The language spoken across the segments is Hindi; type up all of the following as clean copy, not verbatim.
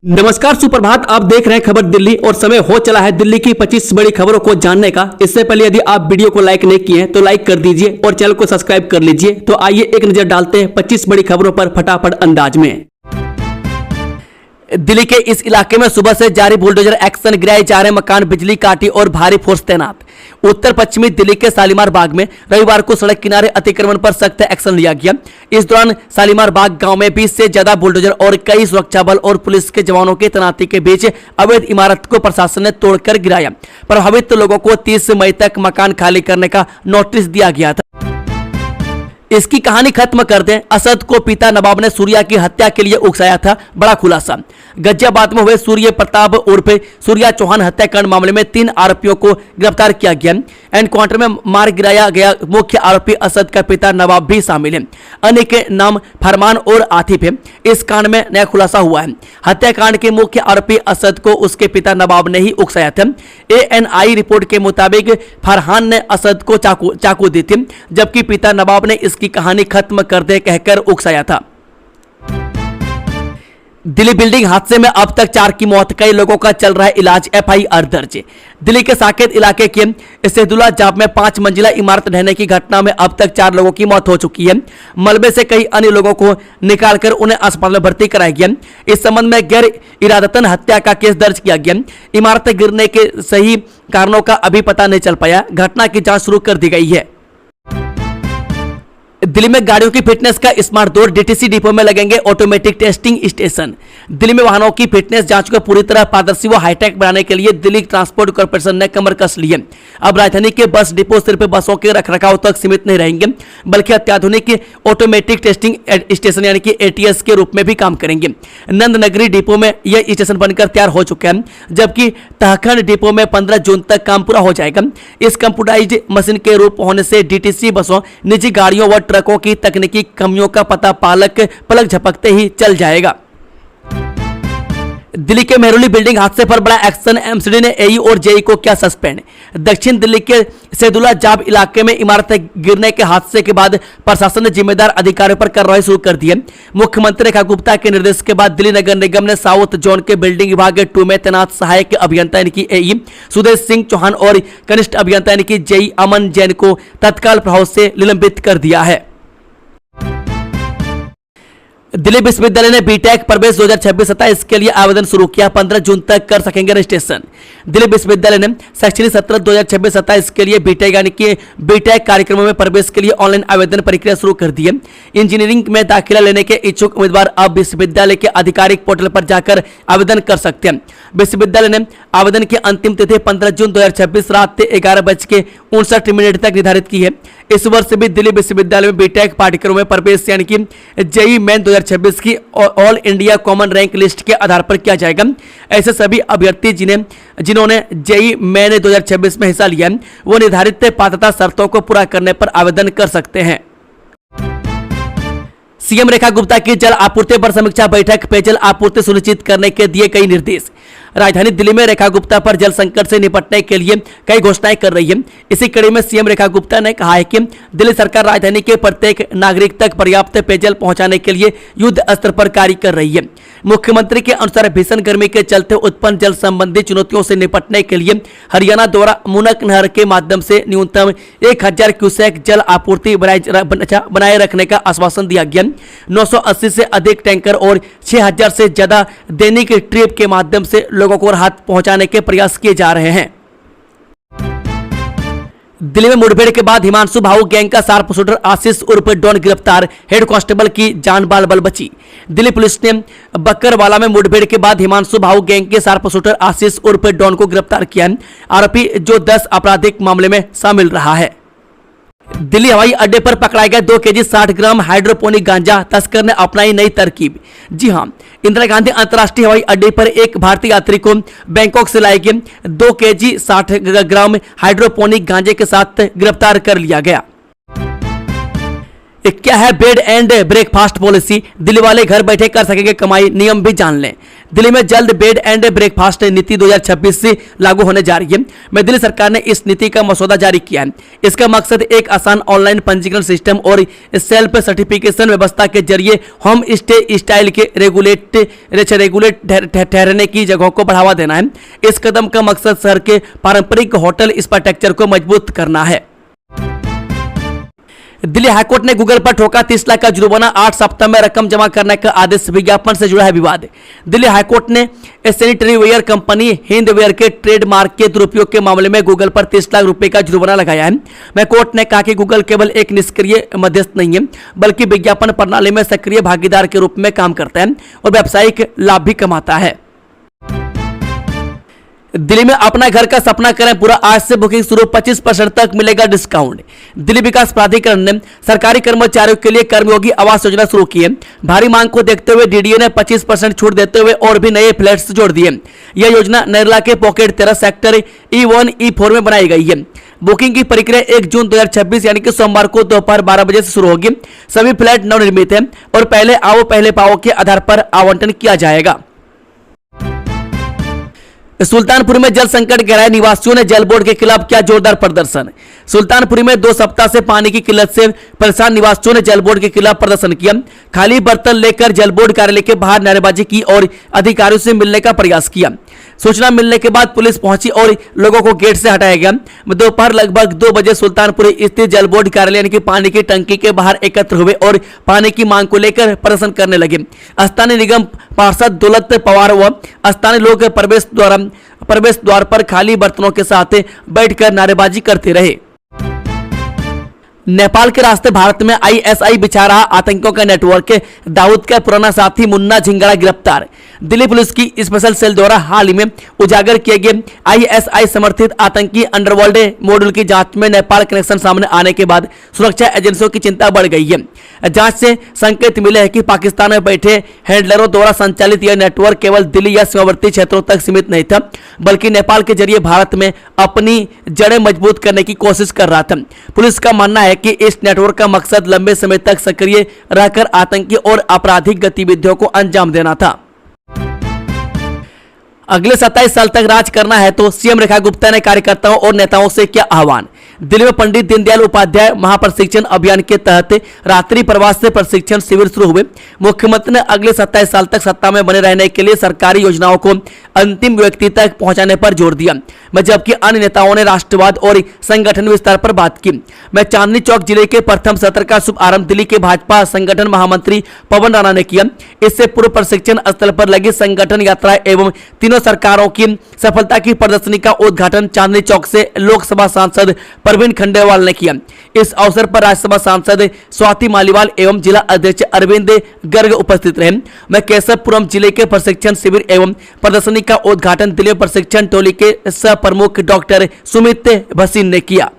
नमस्कार, सुप्रभात। आप देख रहे हैं खबर दिल्ली और समय हो चला है दिल्ली की 25 बड़ी खबरों को जानने का। इससे पहले यदि आप वीडियो को लाइक नहीं किए हैं तो लाइक कर दीजिए और चैनल को सब्सक्राइब कर लीजिए। तो आइए एक नजर डालते हैं 25 बड़ी खबरों पर फटाफट अंदाज में। दिल्ली के इस इलाके में सुबह से जारी बुलडोजर एक्शन, गिराए जा रहे मकान, बिजली काटी और भारी फोर्स तैनात। उत्तर पश्चिमी दिल्ली के शालीमार बाग में रविवार को सड़क किनारे अतिक्रमण पर सख्त एक्शन लिया गया। इस दौरान शालीमार बाग गांव में 20 से ज्यादा बुलडोजर और कई सुरक्षा बल और पुलिस के जवानों की तैनाती के बीच अवैध इमारत को प्रशासन ने तोड़कर गिराया। प्रभावित लोगों को 30 मई तक मकान खाली करने का नोटिस दिया गया था। इसकी कहानी खत्म कर दें। असद को पिता नवाब ने सूर्या की हत्या के लिए उकसाया था, बड़ा खुलासा। गाजियाबाद में हुए सूर्य प्रताप उर्फ सूर्या चौहान हत्याकांड मामले में 3 आरोपियों को गिरफ्तार किया गया। एनकाउंटर में मार गिराया गया मुख्य आरोपी असद का पिता नवाब भी शामिल है। अन्य के नाम फरमान और आतिफ है। इस कांड में नया खुलासा हुआ है। हत्याकांड के मुख्य आरोपी असद को उसके पिता नवाब ने ही उकसाया था। ANI रिपोर्ट के मुताबिक फरहान ने असद को चाकू दी थी, जबकि पिता नवाब ने की कहानी खत्म कर दे कहकर उकसाया था। दिल्ली बिल्डिंग हादसे में अब तक 4 की मौत, कई लोगों का चल रहा है इलाज, FIR दर्ज। दिल्ली के साकेत इलाके के सेदुला जाप में 5 मंजिला इमारत ढहने की घटना में अब तक 4 लोगों की मौत हो चुकी है। मलबे से कई अन्य लोगों को निकालकर उन्हें अस्पताल में भर्ती कराया गया। इस संबंध में गैर इरादतन हत्या का केस दर्ज किया गया। इमारत गिरने के सही कारणों का अभी पता नहीं चल पाया। घटना की जांच शुरू कर दी गई है। दिल्ली में गाड़ियों की फिटनेस का स्मार्ट दौर, DTC डिपो में लगेंगे ऑटोमेटिक टेस्टिंग स्टेशन। दिल्ली में वाहनों की फिटनेस जांच को पूरी तरह पारदर्शी व हाईटेक बनाने के लिए दिल्ली ट्रांसपोर्ट कॉर्पोरेशन ने कमर कस ली है। अब राजधानी के बस डिपो सिर्फ बसों के रखरखाव तक सीमित नहीं रहेंगे, बल्कि अत्याधुनिक ऑटोमेटिक टेस्टिंग स्टेशन यानी कि ATS के रूप में भी काम करेंगे। नंदनगरी डिपो में यह स्टेशन बनकर तैयार हो चुका है, जबकि तहखंड डिपो में 15 जून तक काम पूरा हो जाएगा। इस कंप्यूटराइज्ड मशीन के रूप होने से DTC बसों, निजी गाड़ियों व ट्रकों की तकनीकी कमियों का पता पलक झपकते ही चल जाएगा। दिल्ली के मेहरौली बिल्डिंग हादसे पर बड़ा एक्शन, MCD ने AE और JE को किया सस्पेंड। दक्षिण दिल्ली के सेदुला जाब इलाके में इमारत गिरने के हादसे के बाद प्रशासन ने जिम्मेदार अधिकारियों पर कार्रवाई शुरू कर दी है। मुख्यमंत्री रेखा गुप्ता के निर्देश के बाद दिल्ली नगर निगम ने साउथ जोन के बिल्डिंग विभाग 2 में तैनात सहायक अभियंता यानी कि AE सुदेश सिंह चौहान और कनिष्ठ अभियंता यानी कि JE अमन जैन को तत्काल प्रभाव से निलंबित कर दिया है। दिल्ली विश्वविद्यालय ने बीटेक प्रवेश 2026-27 के लिए आवेदन शुरू किया। 15 जून तक कर सकेंगे रजिस्ट्रेशन। दिल्ली विश्वविद्यालय ने शैक्षणिक सत्र 2026-27 के लिए बीटेक यानी कि बीटेक कार्यक्रमों में प्रवेश के लिए ऑनलाइन आवेदन प्रक्रिया शुरू कर दी है। इंजीनियरिंग में दाखिला लेने के इच्छुक उम्मीदवार अब विश्वविद्यालय के आधिकारिक पोर्टल पर जाकर आवेदन कर सकते हैं। विश्वविद्यालय ने आवेदन की अंतिम तिथि 15 जून 2026 रात 11:59 तक निर्धारित की है। इस वर्ष भी दिल्ली विश्वविद्यालय में बीटेक पाठ्यक्रमों में प्रवेश यानी कि JEE मेन 2026 की all India common rank list के आधार पर किया जाएगा। ऐसे सभी अभ्यर्थी जिन्होंने JEE मेन 2026 में हिस्सा लिया है, वो निर्धारित पात्रता शर्तों को पूरा करने पर आवेदन कर सकते हैं। CM रेखा गुप्ता की जल आपूर्ति पर समीक्षा बैठक, पेयजल आपूर्ति सुनिश्चित करने के दिए कई निर्देश। राजधानी दिल्ली में रेखा गुप्ता पर जल संकट से निपटने के लिए कई घोषणाएं कर रही है। इसी कड़ी में CM रेखा गुप्ता ने कहा है कि दिल्ली सरकार राजधानी के प्रत्येक नागरिक तक पर्याप्त पेयजल पहुंचाने के लिए युद्ध स्तर पर कार्य कर रही है। मुख्यमंत्री के अनुसार भीषण गर्मी के चलते उत्पन्न जल संबंधी चुनौतियों से निपटने के लिए हरियाणा द्वारा मुनक नहर के माध्यम से न्यूनतम 1000 क्यूसेक जल आपूर्ति बनाए रखने का आश्वासन दिया गया। 980 से अधिक टैंकर और 6000 से ज्यादा दैनिक ट्रिप के माध्यम से लोगों को राहत पहुंचाने के प्रयास किए जा रहे हैं। दिल्ली में मुठभेड़ के बाद हिमांशु भाऊ गैंग का शार्प शूटर आशीष उर्फ डॉन गिरफ्तार, हेड कांस्टेबल की जान बाल बल बची। दिल्ली पुलिस ने बकरवाला में मुठभेड़ के बाद हिमांशु भाऊ गैंग के शार्प शूटर आशीष उर्फ डॉन को गिरफ्तार किया है। आरोपी जो 10 आपराधिक मामले में शामिल रहा है। दिल्ली हवाई अड्डे पर पकड़ाए गए 2 केजी 60 ग्राम हाइड्रोपोनिक गांजा, तस्कर ने अपनाई नई तरकीब। जी हां, इंदिरा गांधी अंतर्राष्ट्रीय हवाई अड्डे पर एक भारतीय यात्री को बैंकॉक से लाए गए 2 केजी 60 ग्राम हाइड्रोपोनिक गांजे के साथ गिरफ्तार कर लिया गया। क्या है bed and breakfast policy, Delhi वाले घर बैठे कर सकेंगे कमाई, नियम भी जान लें। दिल्ली में जल्द बेड एंड ब्रेकफास्ट नीति 2026 से लागू होने जा रही है। में दिल्ली सरकार ने इस नीति का मसौदा जारी किया है। इसका मकसद एक आसान ऑनलाइन पंजीकरण सिस्टम और सेल्फ सर्टिफिकेशन व्यवस्था के जरिए होम स्टे स्टाइल के रेगुलेट ठहरने की जगहों को बढ़ावा देना है। इस कदम का मकसद शहर के पारंपरिक होटल इंफ्रास्ट्रक्चर को मजबूत करना है। दिल्ली हाईकोर्ट ने गूगल पर ठोका 30 लाख का जुर्माना, 8 सप्ताह में रकम जमा करने का आदेश। विज्ञापन से जुड़ा है विवाद। दिल्ली हाईकोर्ट ने सैनिटरी वेयर कंपनी हिंदवेयर के ट्रेडमार्क के दुरुपयोग के मामले में गूगल पर 30 लाख रुपए का जुर्माना लगाया है। मैं कोर्ट ने कहा कि गूगल केवल एक निष्क्रिय मध्यस्थ नहीं है, बल्कि विज्ञापन प्रणाली में सक्रिय भागीदार के रूप में काम करता है और व्यावसायिक लाभ भी कमाता है। दिल्ली में अपना घर का सपना करें पूरा, आज से बुकिंग शुरू, 25% तक मिलेगा डिस्काउंट। दिल्ली विकास प्राधिकरण ने सरकारी कर्मचारियों के लिए कर्मयोगी आवास योजना शुरू की है। भारी मांग को देखते हुए डीडीए ने 25% छूट देते हुए और भी नए फ्लैट्स जोड़ दिए। यह योजना नरेला के पॉकेट 13 सेक्टर E1 E4 में बनाई गई है। बुकिंग की प्रक्रिया 1 जून 2026 यानी कि सोमवार को दोपहर 12 बजे से शुरू होगी। सभी फ्लैट नवनिर्मित है और पहले आओ पहले पाओ के आधार पर आवंटन किया जाएगा। सुल्तानपुर में जल संकट गहराए, निवासियों ने जल बोर्ड के खिलाफ किया जोरदार प्रदर्शन। सुल्तानपुर में 2 सप्ताह से पानी की किल्लत से परेशान निवासियों ने जल बोर्ड के खिलाफ प्रदर्शन किया। खाली बर्तन लेकर जल बोर्ड कार्यालय के बाहर नारेबाजी की और अधिकारियों से मिलने का प्रयास किया। सूचना मिलने के बाद पुलिस पहुंची और लोगों को गेट से हटाया गया। दोपहर लगभग 2 बजे सुल्तानपुर स्थित जल बोर्ड कार्यालय यानी कि पानी की टंकी के बाहर एकत्र हुए और पानी की मांग को लेकर प्रदर्शन करने लगे। स्थानीय निगम पार्षद दौलत पवार व स्थानीय लोग प्रवेश द्वार पर खाली बर्तनों के साथ बैठकर नारेबाजी करते रहे। नेपाल के रास्ते भारत में ISI बिछा रहा आतंकियों का नेटवर्क, दाऊद का पुराना साथी मुन्ना झिंगड़ा गिरफ्तार। दिल्ली पुलिस की स्पेशल सेल द्वारा हाल ही में उजागर किए गए ISI समर्थित आतंकी अंडरवर्ल्ड मॉड्यूल की जांच में नेपाल कनेक्शन सामने आने के बाद सुरक्षा एजेंसियों की चिंता बढ़ गई है। जांच से संकेत मिले हैं कि पाकिस्तान में बैठे हैंडलरों द्वारा संचालित यह नेटवर्क केवल दिल्ली या सीमावर्ती क्षेत्रों तक सीमित नहीं था, बल्कि नेपाल के जरिए भारत में अपनी जड़ें मजबूत करने की कोशिश कर रहा था। पुलिस का मानना है कि इस नेटवर्क का मकसद लंबे समय तक सक्रिय रहकर आतंकी और आपराधिक गतिविधियों को अंजाम देना था। अगले 27 साल तक राज करना है तो सीएम रेखा गुप्ता ने कार्यकर्ताओं और नेताओं से किया आह्वान। दिल्ली में पंडित दीनदयाल उपाध्याय महाप्रशिक्षण अभियान के तहत रात्रि प्रवास से प्रशिक्षण शिविर शुरू हुए। मुख्यमंत्री ने अगले 27 साल तक सत्ता में बने रहने के लिए सरकारी योजनाओं को अंतिम व्यक्ति तक पहुंचाने पर जोर दिया। जबकि अन्य नेताओं ने राष्ट्रवाद और संगठन विस्तार पर बात की। मैं चांदनी चौक जिले के प्रथम सत्र का शुभारंभ दिल्ली के भाजपा संगठन महामंत्री पवन राणा ने किया। इससे पूर्व प्रशिक्षण स्थल पर लगी संगठन यात्रा एवं तीनों सरकारों की सफलता की प्रदर्शनी का उद्घाटन चांदनी चौक से लोकसभा सांसद प्रवीण खंडेलवाल ने किया। इस अवसर पर राज्यसभा सांसद स्वाति मालीवाल एवं जिला अध्यक्ष अरविंद गर्ग उपस्थित रहे। मैं केशवपुरम जिले के प्रशिक्षण शिविर एवं प्रदर्शनी का उद्घाटन दिल्ली प्रशिक्षण टोली के सह प्रमुख डॉक्टर सुमित भसीन ने किया।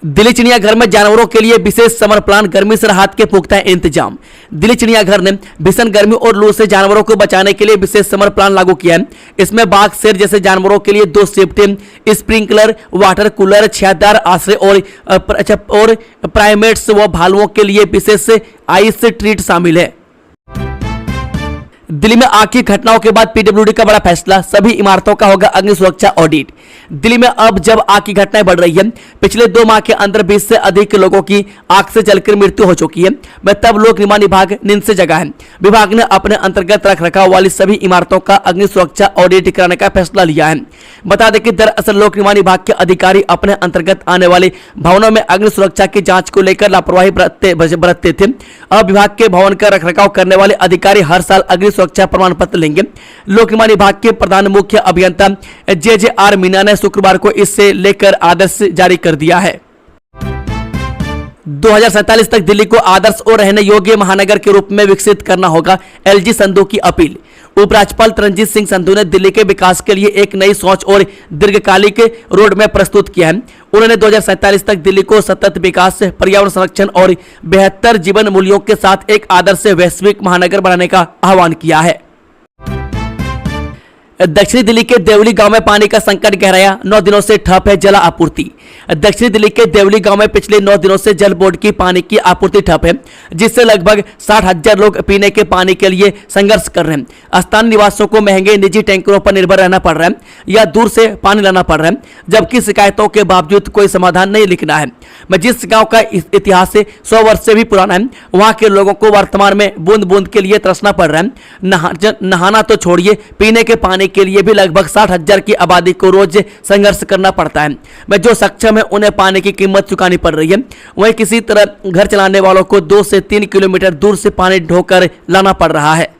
दिल्ली चिड़ियाघर में जानवरों के लिए विशेष समर प्लान, गर्मी से राहत के पुख्ता इंतजाम। दिल्ली चिड़ियाघर ने भीषण गर्मी और लू से जानवरों को बचाने के लिए विशेष समर प्लान लागू किया है। इसमें बाघ, शेर जैसे जानवरों के लिए 2 सेफ्टी स्प्रिंकलर, वाटर कूलर, छायादार आश्रय और प्राइमेट्स व भालुओं के लिए विशेष आइस ट्रीट शामिल है। दिल्ली में आग की घटनाओं के बाद पीडब्ल्यूडी का बड़ा फैसला, सभी इमारतों का होगा अग्नि सुरक्षा ऑडिट। दिल्ली में अब जब आग की घटनाएं बढ़ रही है, पिछले 2 माह के अंदर 20 से अधिक लोगों की आग से जलकर मृत्यु हो चुकी है। तब लोक निर्माण विभाग नींद से जगा है। विभाग ने अपने अंतर्गत रख रखाव वाली सभी इमारतों का अग्नि सुरक्षा ऑडिट कराने का फैसला लिया है। बता दें कि दरअसल लोक निर्माण विभाग के अधिकारी अपने अंतर्गत आने वाले भवनों में अग्नि सुरक्षा की जांच को लेकर लापरवाही बरतते थे। अब विभाग के भवन का रखरखाव करने वाले अधिकारी हर साल अग्नि सुरक्षा प्रमाण पत्र लेंगे। लोक निर्माण विभाग के प्रधान मुख्य अभियंता JJR मीना ने शुक्रवार को इससे लेकर आदेश जारी कर दिया है। 2047 तक दिल्ली को आदर्श और रहने योग्य महानगर के रूप में विकसित करना होगा, LG संधू की अपील। उपराज्यपाल तरनजीत सिंह संधू ने दिल्ली के विकास के लिए एक नई सोच और दीर्घकालिक रोड मैप प्रस्तुत किया है। उन्होंने 2047 तक दिल्ली को सतत विकास, पर्यावरण संरक्षण और बेहतर जीवन मूल्यों के साथ एक आदर्श वैश्विक महानगर बनाने का आह्वान किया है। दक्षिणी दिल्ली के देवली गांव में पानी का संकट गहराया, 9 दिनों से ठप है जल आपूर्ति। दक्षिणी दिल्ली के देवली गांव में पिछले 9 दिनों से जल बोर्ड की पानी की आपूर्ति ठप है, जिससे लगभग 60,000 लोग पीने के पानी के लिए संघर्ष कर रहे हैं। स्थानीय निवासियों को महंगे निजी टैंकरों पर निर्भर रहना पड़ रहा है या दूर से पानी लाना पड़ रहा है, जबकि शिकायतों के बावजूद कोई समाधान नहीं लिखना है। मैं जिस गांव का इतिहास से 100 वर्ष से भी पुराना है, वहां के लोगों को वर्तमान में बूंद बूंद के लिए तरसना पड़ रहा है। नहाना तो छोड़िए, पीने के पानी के लिए भी लगभग 60,000 की आबादी को रोज संघर्ष करना पड़ता है। मैं जो सक्षम है उन्हें पानी की कीमत चुकानी पड़ रही है, वहीं किसी तरह घर चलाने वालों को 2 से 3 किलोमीटर दूर से पानी ढोकर लाना पड़ रहा है।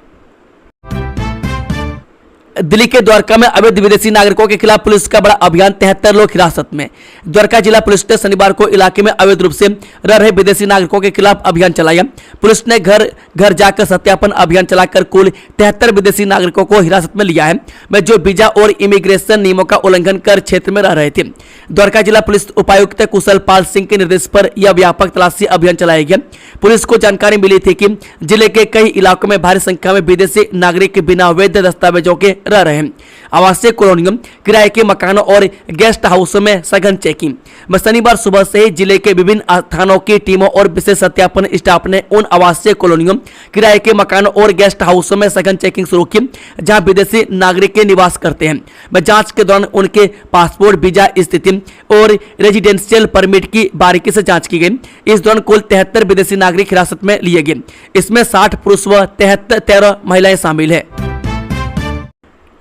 दिल्ली के द्वारका में अवैध विदेशी नागरिकों के खिलाफ पुलिस का बड़ा अभियान, 73 लोग हिरासत में। द्वारका जिला पुलिस ने शनिवार को इलाके में अवैध रूप से रह रहे विदेशी नागरिकों के खिलाफ अभियान चलाया। पुलिस ने घर घर जाकर सत्यापन अभियान चलाकर कुल 73 विदेशी नागरिकों को हिरासत में लिया है, में जो वीजा और इमिग्रेशन नियमों का उल्लंघन कर क्षेत्र में रह रहे थे। द्वारका जिला पुलिस उपायुक्त कुशल पाल सिंह के निर्देश पर यह व्यापक तलाशी अभियान चलाया गया। पुलिस को जानकारी मिली थी कि जिले के कई इलाकों में भारी संख्या में विदेशी नागरिक बिना वैध दस्तावेजों के रह रहे हैं। आवासीय कॉलोनियों, किराए के मकानों और गेस्ट हाउसों में सघन चेकिंग। शनिवार सुबह से ही जिले के विभिन्न थानों की टीमों और विशेष सत्यापन स्टाफ ने उन आवासीय कॉलोनियों, किराए के मकानों और गेस्ट हाउसों में सघन चेकिंग शुरू की जहां विदेशी नागरिक के निवास करते हैं। जांच के दौरान उनके पासपोर्ट, वीजा स्थिति और रेजिडेंशियल परमिट की बारीकी से जांच की गई। इस दौरान कुल 73 विदेशी नागरिक हिरासत में लिए गए। इसमें 60 पुरुष व 13 महिलाएं शामिल है।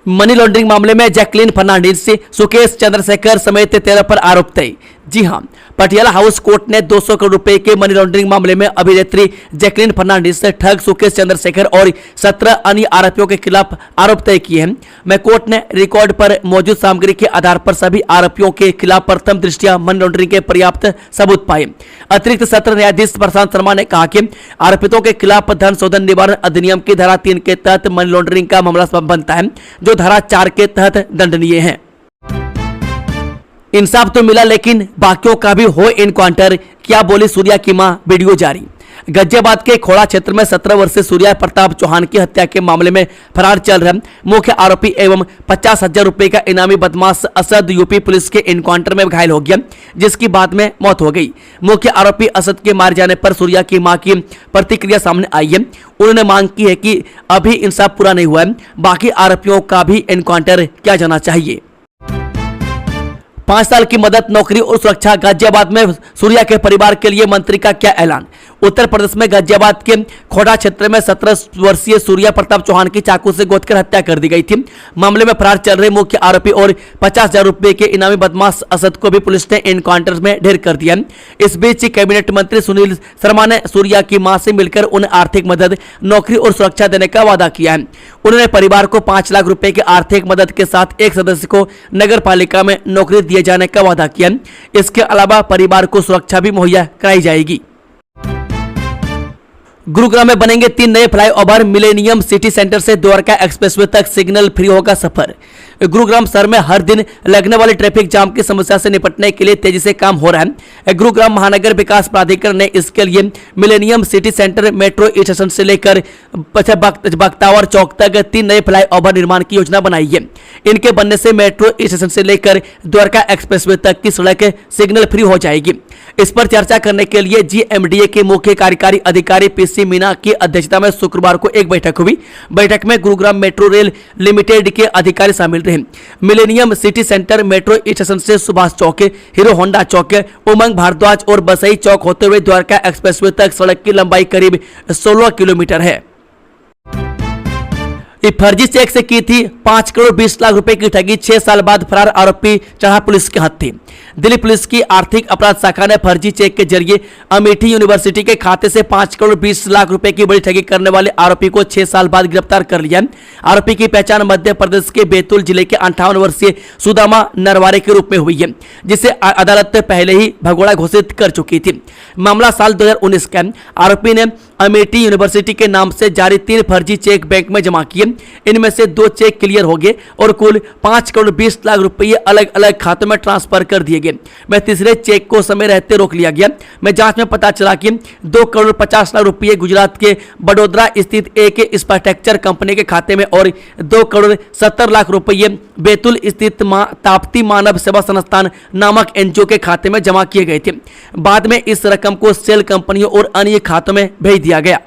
मनी लॉन्ड्रिंग मामले में जैकलीन फर्नांडीज से सुकेश चंद्रशेखर समेत 13 पर आरोप तय। जी हां, पटियाला हाउस कोर्ट ने 200 करोड़ रुपए के मनी लॉन्ड्रिंग मामले में अभिनेत्री जैकलीन फर्नांडीज से ठग सुकेश चंद्रशेखर और 17 अन्य आरोपियों के खिलाफ आरोप तय किए हैं। मैं कोर्ट ने रिकॉर्ड पर मौजूद सामग्री के आधार पर सभी आरोपियों के खिलाफ प्रथम दृष्टया मनी लॉन्ड्रिंग के पर्याप्त सबूत पाए। अतिरिक्त सत्र न्यायाधीश प्रशांत शर्मा ने कहा कि आरोपितों के खिलाफ धन शोधन निवारण अधिनियम की धारा 3 के तहत मनी लॉन्ड्रिंग का मामला बनता है, जो धारा 4 के तहत दंडनीय है। इंसाफ तो मिला, लेकिन बाकियों का भी हो एनकाउंटर, क्या बोली सूर्या की मां, वीडियो जारी। गाजियाबाद के खोड़ा क्षेत्र में 17 वर्षीय सूर्या प्रताप चौहान की हत्या के मामले में फरार चल रहे मुख्य आरोपी एवं 50,000 रुपए का इनामी बदमाश असद यूपी पुलिस के एनकाउंटर में घायल हो गया, जिसकी बाद में मौत हो गई। मुख्य आरोपी असद के मारे जाने पर सूर्या की मां की प्रतिक्रिया सामने आई है। उन्होंने मांग की है कि अभी इंसाफ पूरा नहीं हुआ है, बाकी आरोपियों का भी एनकाउंटर किया जाना चाहिए। 5 साल की मदद, नौकरी और सुरक्षा। गाजियाबाद में सूर्या के परिवार के लिए मंत्री का क्या ऐलान। उत्तर प्रदेश में गाजियाबाद के खोड़ा क्षेत्र में 17 वर्षीय सूर्या प्रताप चौहान की चाकू से गोदकर हत्या कर दी गई थी। मामले में फरार चल रहे मुख्य आरोपी और 50,000 रुपए के इनामी बदमाश असद को भी पुलिस ने एनकाउंटर में ढेर कर दिया। इस बीच कैबिनेट मंत्री सुनील शर्मा ने सूर्या की मां से मिलकर उन्हें आर्थिक मदद, नौकरी और सुरक्षा देने का वादा किया है। उन्होंने परिवार को 5 लाख रुपए की आर्थिक मदद के साथ एक सदस्य को नगर पालिका में नौकरी दिए जाने का वादा किया। इसके अलावा परिवार को सुरक्षा भी मुहैया कराई जाएगी। गुरुग्राम में बनेंगे 3 नए फ्लाईओवर। मिलेनियम सिटी सेंटर से द्वारका एक्सप्रेसवे तक सिग्नल फ्री होगा सफर। गुरुग्राम शहर में हर दिन लगने वाले ट्रैफिक जाम की समस्या से निपटने के लिए तेजी से काम हो रहा है। गुरुग्राम महानगर विकास प्राधिकरण ने इसके लिए millennium city centre metro station से लेकर बख्तावर चौक तक 3 नए फ्लाईओवर निर्माण की योजना बनाई है। इनके बनने से मेट्रो स्टेशन से लेकर द्वारका एक्सप्रेसवे तक की सड़क सिग्नल फ्री हो जाएगी। इस पर चर्चा करने के लिए GMDA के मुख्य कार्यकारी अधिकारी PC मीना की अध्यक्षता में शुक्रवार को एक बैठक हुई। बैठक में गुरुग्राम मेट्रो रेल लिमिटेड के अधिकारी शामिल रहे। Millennium city centre metro station से सुभाष चौक, हीरो होंडा चौक, उमंग भारद्वाज और बसई चौक होते हुए द्वारका एक्सप्रेसवे तक सड़क की लंबाई करीब 16 किलोमीटर है। फर्जी चेक से की थी 5 करोड़ 20 लाख रुपए की ठगी। 6 साल बाद फरार आरोपी चढ़ा पुलिस के हत्थे। दिल्ली पुलिस की आर्थिक अपराध शाखा ने फर्जी चेक के जरिए अमेठी यूनिवर्सिटी के खाते से 5 करोड़ 20 लाख रुपए की बड़ी ठगी करने वाले आरोपी को 6 साल बाद गिरफ्तार कर लिया। आरोपी की पहचान मध्य प्रदेश के बैतूल जिले के 58 वर्षीय सुदामा नरवारे के रूप में हुई है, जिसे अदालत पहले ही भगोड़ा घोषित कर चुकी थी। मामला साल 2019 का। आरोपी ने अमेठी यूनिवर्सिटी के नाम से जारी 3 फर्जी चेक बैंक में जमा किए। इनमें से 2 चेक क्लियर हो गए और कुल 5 करोड़ 20 लाख रुपए अलग अलग खातों में ट्रांसफर कर कर दिए गए। मैं तीसरे चेक को समय रहते रोक लिया गया। मैं जांच में पता चला कि 2 करोड़ 50 लाख रुपये गुजरात के बड़ोदरा स्थित एक इंफ्रास्ट्रक्चर कंपनी के खाते में और 2 करोड़ 70 लाख रुपये बैतूल स्थित ताप्ती मानव सेवा संस्थान नामक एनजीओ के खाते में जमा किए गए थे। बाद में इस रकम को सेल कंपनियों और अन्य खातों में भेज दिया गया।